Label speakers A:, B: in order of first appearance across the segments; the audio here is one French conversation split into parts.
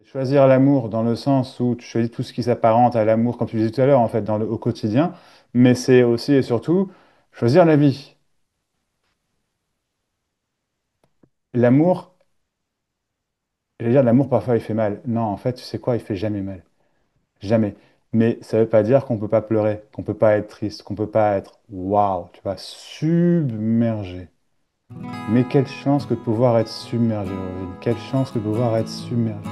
A: Choisir l'amour dans le sens où tu choisis tout ce qui s'apparente à l'amour, comme tu disais tout à l'heure, en fait, au quotidien, mais c'est aussi et surtout choisir la vie. L'amour, j'allais dire, l'amour parfois il fait mal. Non, en fait, tu sais quoi, il fait jamais mal. Jamais. Mais ça veut pas dire qu'on peut pas pleurer, qu'on peut pas être triste, qu'on peut pas être waouh, tu vois, submergé. Mais quelle chance que de pouvoir être submergé, Rosine. Quelle chance que de pouvoir être submergé.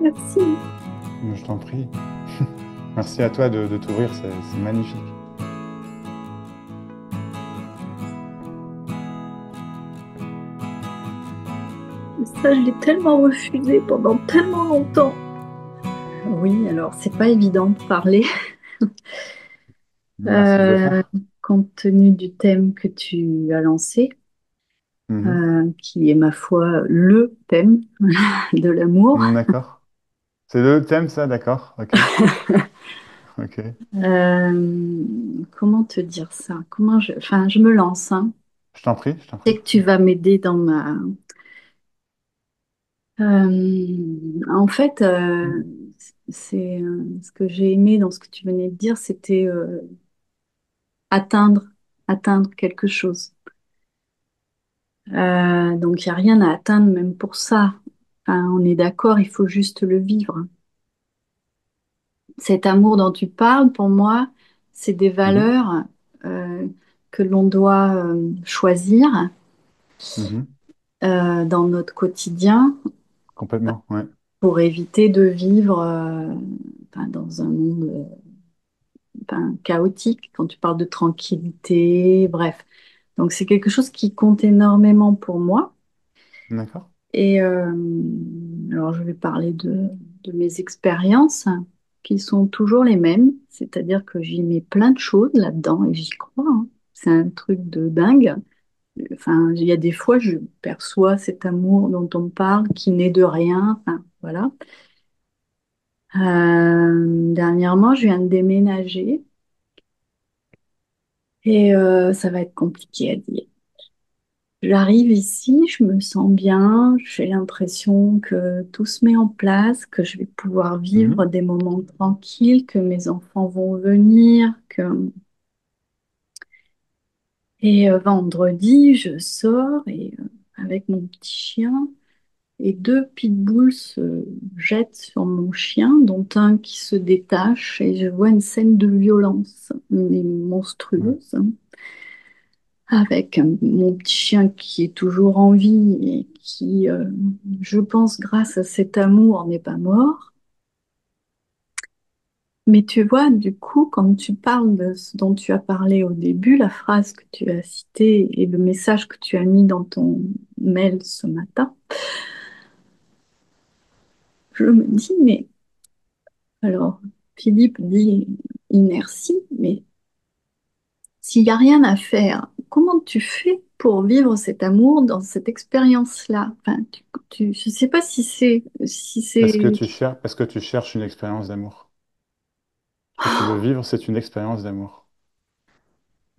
B: Merci.
A: Je t'en prie. Merci à toi de t'ouvrir, c'est magnifique.
B: Ça, je l'ai tellement refusé pendant tellement longtemps. Oui, alors c'est pas évident de parler
A: Merci de le
B: euh,
A: faire.
B: compte tenu du thème que tu as lancé,
A: Mhm.
B: qui est ma foi le thème de l'amour.
A: D'accord. C'est le thème, ça, d'accord. Ok. Ok.
B: Comment te dire ça? Enfin, je me lance, hein.
A: Je t'en prie, je t'en
B: Je
A: prie.
B: sais que tu vas m'aider dans ma. En fait, c'est ce que j'ai aimé dans ce que tu venais de dire, c'était atteindre, atteindre quelque chose. Donc, il n'y a rien à atteindre même pour ça. Enfin, on est d'accord, il faut juste le vivre. Cet amour dont tu parles, pour moi, c'est des
A: Mhm.
B: valeurs euh, que l'on doit choisir
A: Mhm.
B: dans notre quotidien
A: Complètement, ouais.
B: pour éviter de vivre enfin, dans un monde enfin, chaotique, quand tu parles de tranquillité, bref. Donc, c'est quelque chose qui compte énormément pour moi.
A: D'accord.
B: Et alors, je vais parler de mes expériences qui sont toujours les mêmes, c'est-à-dire que j'y mets plein de choses là-dedans et j'y crois, hein. C'est un truc de dingue. Enfin, il y a des fois, je perçois cet amour dont on me parle qui n'est de rien. Enfin, voilà. Dernièrement, je viens de déménager et ça va être compliqué à dire. J'arrive ici, je me sens bien, j'ai l'impression que tout se met en place, que je vais pouvoir vivre
A: Mhm.
B: des moments tranquilles, que mes enfants vont venir, que... Et vendredi, je sors et, avec mon petit chien et deux pitbulls se jettent sur mon chien, dont un qui se détache et je vois une scène de violence mais
A: Ouais.
B: monstrueuse, hein, avec mon petit chien qui est toujours en vie et qui, je pense, grâce à cet amour, n'est pas mort. Mais tu vois, du coup, quand tu parles de ce dont tu as parlé au début, la phrase que tu as citée et le message que tu as mis dans ton mail ce matin, je me dis, mais alors, Philippe dit inertie, mais s'il n'y a rien à faire, comment tu fais pour vivre cet amour dans cette expérience-là? Enfin, je ne sais pas si c'est,
A: Parce que tu cherches une expérience d'amour. Ce que tu veux vivre, c'est une expérience d'amour.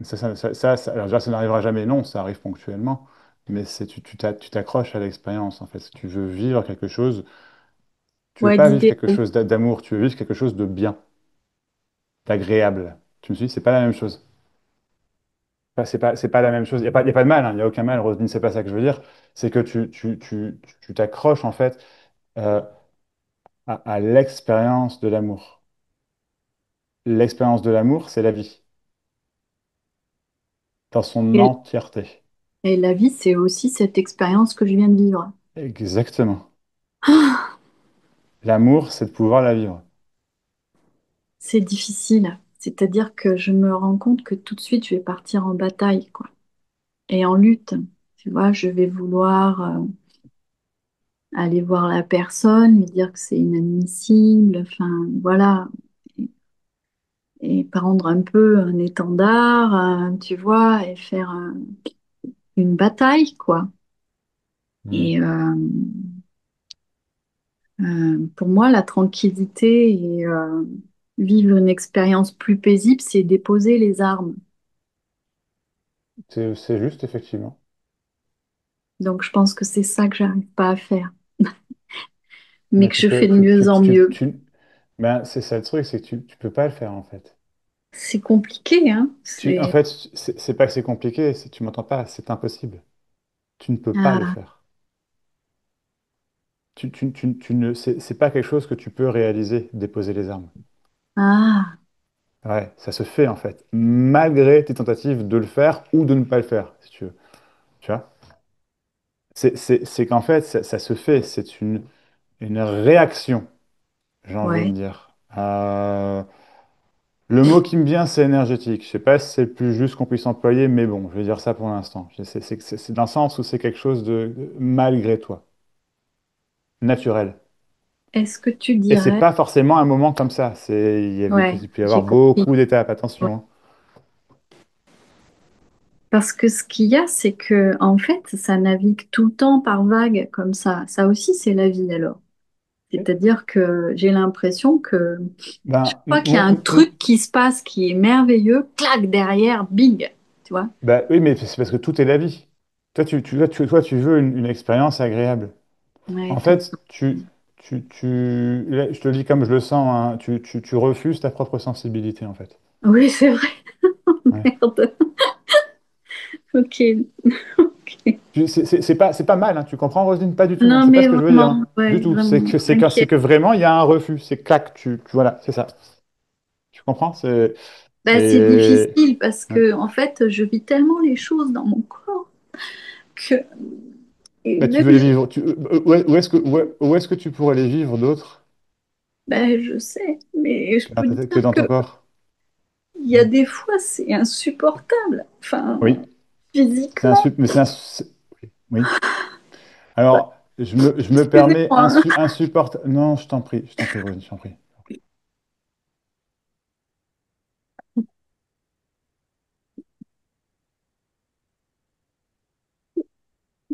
A: Alors déjà, ça n'arrivera jamais, non, ça arrive ponctuellement, mais tu t'accroches à l'expérience, en fait. Si tu veux vivre quelque chose, tu veux
B: ouais,
A: pas vivre quelque
B: d'idéal.
A: chose d'amour, tu veux vivre quelque chose de bien, d'agréable. Tu me suis dit, c'est pas la même chose. Enfin, c'est pas la même chose. Il y a pas de mal, hein, il n'y a aucun mal, Roselyne, c'est pas ça que je veux dire. C'est que tu t'accroches, en fait, euh, à l'expérience de l'amour. L'expérience de l'amour, c'est la vie, dans son
B: Et,
A: entièreté.
B: et la vie, c'est aussi cette expérience que je viens de vivre.
A: Exactement.
B: Ah,
A: L'amour, c'est de pouvoir la vivre.
B: c'est difficile. C'est-à-dire que je me rends compte que tout de suite, je vais partir en bataille, quoi. Et en lutte. Tu vois, je vais vouloir aller voir la personne, lui dire que c'est inadmissible, enfin, voilà. Et prendre un peu un étendard, tu vois, et faire une bataille, quoi.
A: Mm.
B: Et pour moi, la tranquillité et vivre une expérience plus paisible, c'est déposer les armes.
A: C'est juste, effectivement.
B: Donc je pense que c'est ça que j'arrive pas à faire, mais
A: Mais
B: que je fais de mieux en mieux.
A: ben, c'est ça le truc, c'est que tu peux pas le faire, en fait.
B: C'est compliqué, hein?
A: En
B: C'est
A: fait, c'est pas que c'est compliqué, tu m'entends pas, c'est impossible. Tu ne peux pas le
B: ah
A: faire. Tu ne, c'est pas quelque chose que tu peux réaliser, déposer les armes.
B: ah
A: Ouais, ça se fait en fait, malgré tes tentatives de le faire ou de ne pas le faire, si tu veux. Tu vois? C'est qu'en fait, ça se fait, c'est une réaction, j'ai envie de
B: ouais.
A: dire. Le mot qui me vient, c'est énergétique. Je sais pas si c'est le plus juste qu'on puisse employer, mais bon, je vais dire ça pour l'instant. C'est dans le sens où c'est quelque chose de malgré toi, naturel.
B: Est-ce que tu
A: Et c'est
B: dirais,
A: pas forcément un moment comme ça.
B: ouais,
A: Il peut y
B: j'ai
A: avoir
B: compris.
A: beaucoup d'étapes,
B: Ouais.
A: attention, hein.
B: Parce que ce qu'il y a, c'est que en fait, ça navigue tout le temps par vagues comme ça. Ça aussi, c'est la vie alors. C'est-à-dire que j'ai l'impression que chaque
A: Ben,
B: fois qu'il y a un truc qui se passe qui est merveilleux, clac, derrière, bing, tu vois?
A: ben oui, mais c'est parce que tout est la vie. Toi, tu veux une expérience agréable.
B: Ouais,
A: En fait, là, je te le dis comme je le sens, hein, tu refuses ta propre sensibilité, en fait.
B: oui, c'est vrai.
A: Ouais.
B: Merde. Ok, ok.
A: C'est pas mal, hein, tu comprends, Roselyne? Pas du tout, hein.
B: Non,
A: C'est pas
B: mais
A: ce que je veux dire,
B: vraiment,
A: hein.
B: ouais,
A: Du tout.
B: vraiment.
A: C'est
B: T'inquiète.
A: que vraiment, il y a un refus. C'est clac, voilà, c'est ça. Tu comprends?
B: Bah, c'est
A: C'est,
B: difficile parce
A: ouais.
B: que en fait, je vis tellement les choses dans mon corps que et
A: Bah, tu
B: même
A: veux les vivre. Où est-ce que tu pourrais les vivre d'autres
B: bah, je sais, mais je peux te
A: que
B: dire
A: dans
B: que
A: ton corps?
B: il y a des fois c'est insupportable. Enfin,
A: Oui,
B: physiquement.
A: mais oui.
B: Ouais,
A: Alors, je me permets
B: excusez-moi, hein.
A: insupportable. Non, je t'en prie, Roselyne, je t'en prie.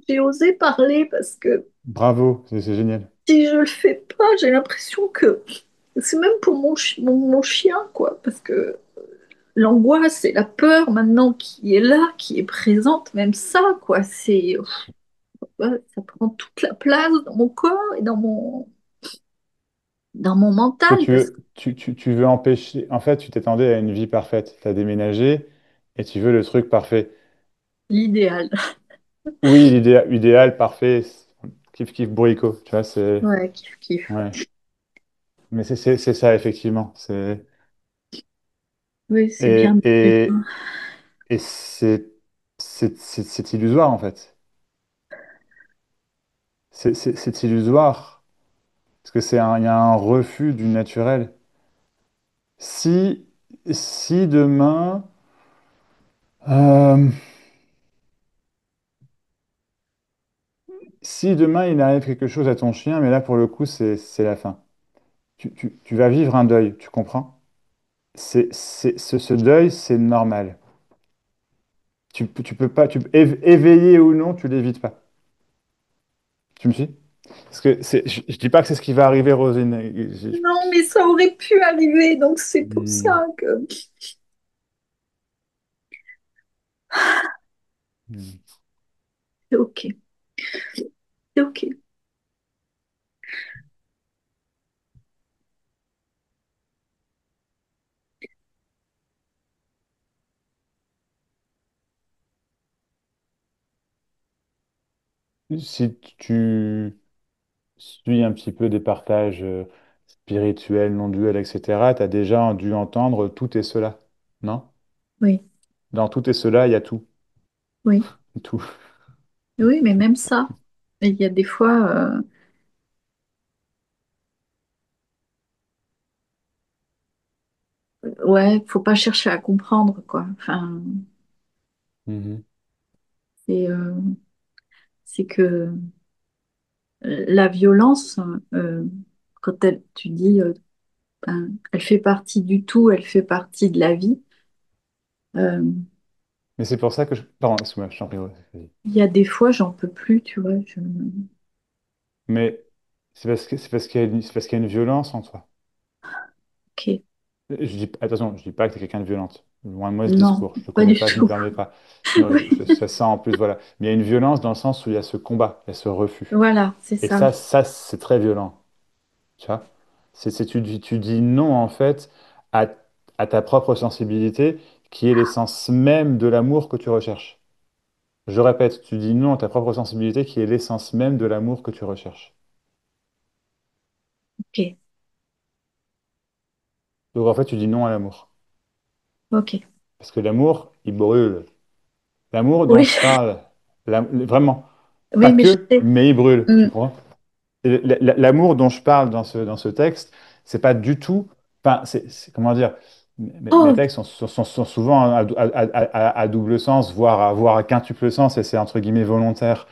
B: J'ai osé parler parce que
A: Bravo, c'est génial.
B: si je le fais pas, j'ai l'impression que c'est même pour mon chien, quoi. Parce que l'angoisse et la peur maintenant qui est là, qui est présente, même ça, quoi. Ouais, ça prend toute la place dans mon corps et dans mon
A: Toi,
B: mental, parce que
A: tu veux empêcher. En fait, tu t'attendais à une vie parfaite. Tu as déménagé et tu veux le truc parfait.
B: l'idéal.
A: Oui, idéal, parfait. Kiff, kiff, bourricot. Tu vois, c'est.
B: Ouais, kiff, kiff.
A: Ouais. Mais c'est ça, effectivement.
B: Oui, c'est bien
A: Et,
B: dit.
A: et c'est illusoire, en fait. C'est illusoire. Parce que il y a un refus du naturel. Si, si demain. euh, Si demain il arrive quelque chose à ton chien, mais là pour le coup c'est la fin. Tu vas vivre un deuil, tu comprends? Ce deuil, c'est normal. Tu peux pas, éveillé ou non, tu l'évites pas. Tu me suis? Parce que je dis pas que c'est ce qui va arriver, Rosine.
B: Non, mais ça aurait pu arriver, donc c'est pour
A: Hmm,
B: ça que
A: hmm.
B: c'est ok. C'est ok.
A: Si tu suis un petit peu des partages spirituels, non duels, etc., tu as déjà dû entendre tout et cela, non?
B: Oui,
A: Dans tout et cela, il y a tout.
B: oui.
A: Tout.
B: Oui, mais
A: Tout.
B: même ça, il y a des fois, ouais, faut pas chercher à comprendre, quoi. Enfin,
A: Mhm.
B: c'est c'est que la violence, quand tu dis, ben, elle fait partie du tout, elle fait partie de la vie. euh,
A: Mais c'est pour ça que je. Pardon, excuse-moi, je t'en prie. Ouais, vas-y.
B: il y a des fois, j'en peux plus, tu vois.
A: Mais c'est parce c'est parce qu'il y a une violence en toi.
B: Ok,
A: Attention, je dis pas que tu es quelqu'un de violente. Loin de moi ce
B: Non,
A: discours, je ne le
B: pas
A: connais
B: du
A: pas, je ne me
B: tout.
A: permets pas. Non,
B: Oui,
A: ça sent en plus, voilà. Mais il y a une violence dans le sens où il y a ce combat, il y a ce refus.
B: voilà, c'est
A: Et
B: ça.
A: ça c'est très violent, tu vois. Tu dis non, en fait, à, à ta propre sensibilité, qui est l'essence même de l'amour que tu recherches. Je répète, tu dis non à ta propre sensibilité, qui est l'essence même de l'amour que tu recherches.
B: Ok,
A: Donc, en fait, tu dis non à l'amour.
B: ok.
A: Parce que l'amour, il brûle. L'amour dont
B: Oui,
A: je parle, vraiment, pas
B: oui, mais je
A: que,
B: sais.
A: mais il brûle,
B: Hmm.
A: tu crois? Et l'amour dont je parle dans ce texte, c'est pas du tout. Enfin, comment dire? Mes
B: Oh,
A: textes sont souvent à double sens, voire à quintuple sens, et c'est entre guillemets volontaire.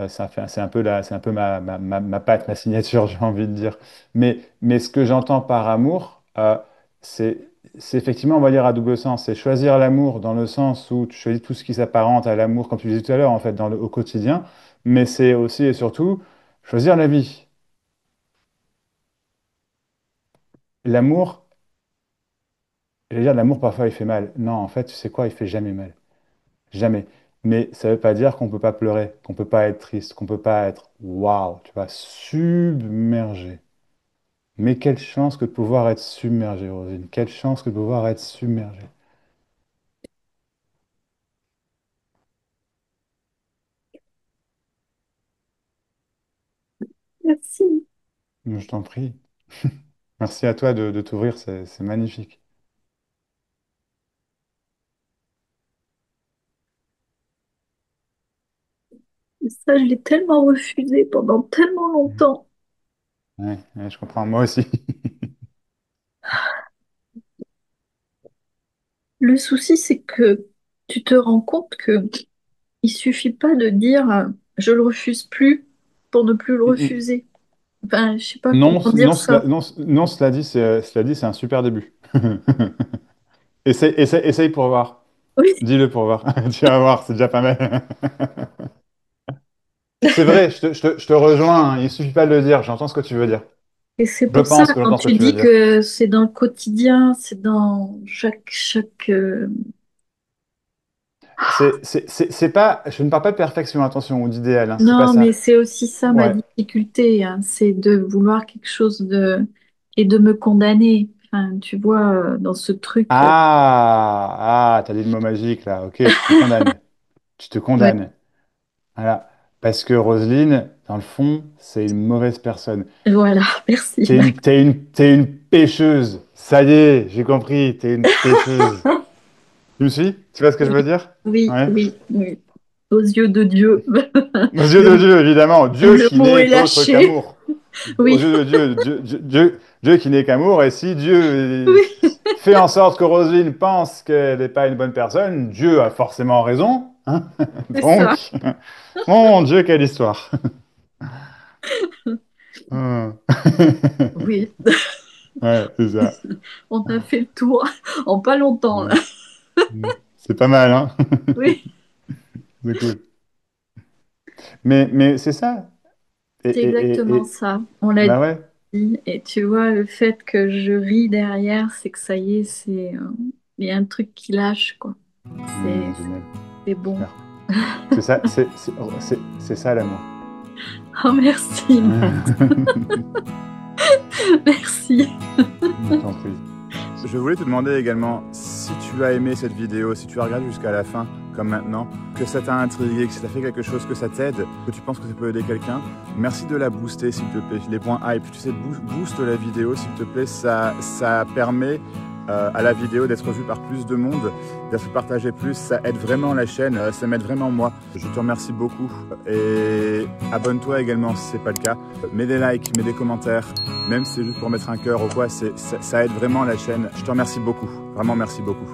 A: C'est un peu ma patte, ma signature, j'ai envie de dire. Mais ce que j'entends par amour, c'est, c'est effectivement, on va dire, à double sens. C'est choisir l'amour dans le sens où tu choisis tout ce qui s'apparente à l'amour, comme tu disais tout à l'heure, en fait, au quotidien. Mais c'est aussi et surtout choisir la vie. L'amour, j'allais dire, l'amour parfois il fait mal. Non, en fait, tu sais quoi, il fait jamais mal. Jamais. Mais ça veut pas dire qu'on peut pas pleurer, qu'on peut pas être triste, qu'on peut pas être waouh, tu vois, submergé. Mais quelle chance que de pouvoir être submergé, Rosine. Quelle chance que de pouvoir être submergé.
B: merci.
A: Je t'en prie. Merci à toi de t'ouvrir, c'est magnifique.
B: Ça, je l'ai tellement refusé pendant tellement longtemps.
A: Ouais, ouais, je comprends, moi aussi.
B: Le souci, c'est que tu te rends compte que il suffit pas de dire je le refuse plus pour ne plus le refuser. Enfin, je sais pas
A: Non,
B: comment dire ça.
A: non, cela dit, c'est un super début. Essaye pour voir.
B: Oui,
A: Dis-le pour voir. Tu vas voir, c'est déjà pas mal. C'est vrai, je te rejoins, hein. Il suffit pas de le dire. J'entends ce que tu veux dire.
B: et c'est
A: Je
B: pour ça,
A: pense que
B: quand
A: j'entends ce que
B: tu
A: tu veux
B: dis
A: dire.
B: que c'est dans le quotidien, c'est dans chaque
A: C'est pas, je ne parle pas de perfection, attention, ou d'idéal, hein. C'est pas
B: Non, mais
A: ça.
B: c'est aussi ça ma
A: Ouais.
B: difficulté, hein, c'est de vouloir quelque chose de et de me condamner. Enfin, tu vois, dans ce truc.
A: T'as dit le mot magique là. Ok, tu te condamnes. Tu te
B: Ouais,
A: condamnes. Voilà. Parce que Roselyne, dans le fond, c'est une mauvaise personne.
B: voilà, merci.
A: T'es une pécheuse. Ça y est, j'ai compris. T'es une pécheuse. Tu me suis? Tu vois ce que je veux
B: Oui,
A: dire?
B: oui,
A: Ouais.
B: oui, oui. Aux yeux de Dieu.
A: Aux yeux
B: Le,
A: de Dieu, évidemment. Dieu
B: le
A: qui
B: mot est
A: n'est autre
B: lâché.
A: qu'amour. Aux
B: Oui,
A: yeux de Dieu, Dieu qui n'est qu'amour. Et si Dieu
B: oui,
A: fait en sorte que Roselyne pense qu'elle n'est pas une bonne personne, Dieu a forcément raison, hein.
B: c'est ça.
A: Donc, mon Dieu, quelle histoire. Hum.
B: Oui,
A: Ouais, c'est ça.
B: on a fait le tour en pas longtemps là.
A: Hum. C'est pas mal, hein?
B: Oui,
A: C'est cool. Mais c'est ça.
B: c'est exactement
A: Et
B: ça. On l'a
A: bah ouais.
B: dit. Et tu vois, le fait que je ris derrière, c'est que ça y est, il y a un truc qui lâche, quoi. C'est
A: Génial.
B: c'est bon.
A: Super. C'est ça, c'est ça l'amour.
B: Oh, merci, Matt. Merci.
A: Je t'en prie. Je voulais te demander également si tu as aimé cette vidéo, si tu as regardé jusqu'à la fin, comme maintenant, que ça t'a intrigué, que ça t'a fait quelque chose, que ça t'aide, que tu penses que ça peut aider quelqu'un. Merci de la booster, s'il te plaît. Les points hype, tu sais, booste la vidéo, s'il te plaît. Ça permet à la vidéo d'être vue par plus de monde, d'être partagée plus. Ça aide vraiment la chaîne, ça m'aide vraiment moi. Je te remercie beaucoup et abonne-toi également si ce n'est pas le cas. Mets des likes, mets des commentaires, même si c'est juste pour mettre un cœur ou quoi, ça aide vraiment la chaîne. Je te remercie beaucoup, vraiment merci beaucoup.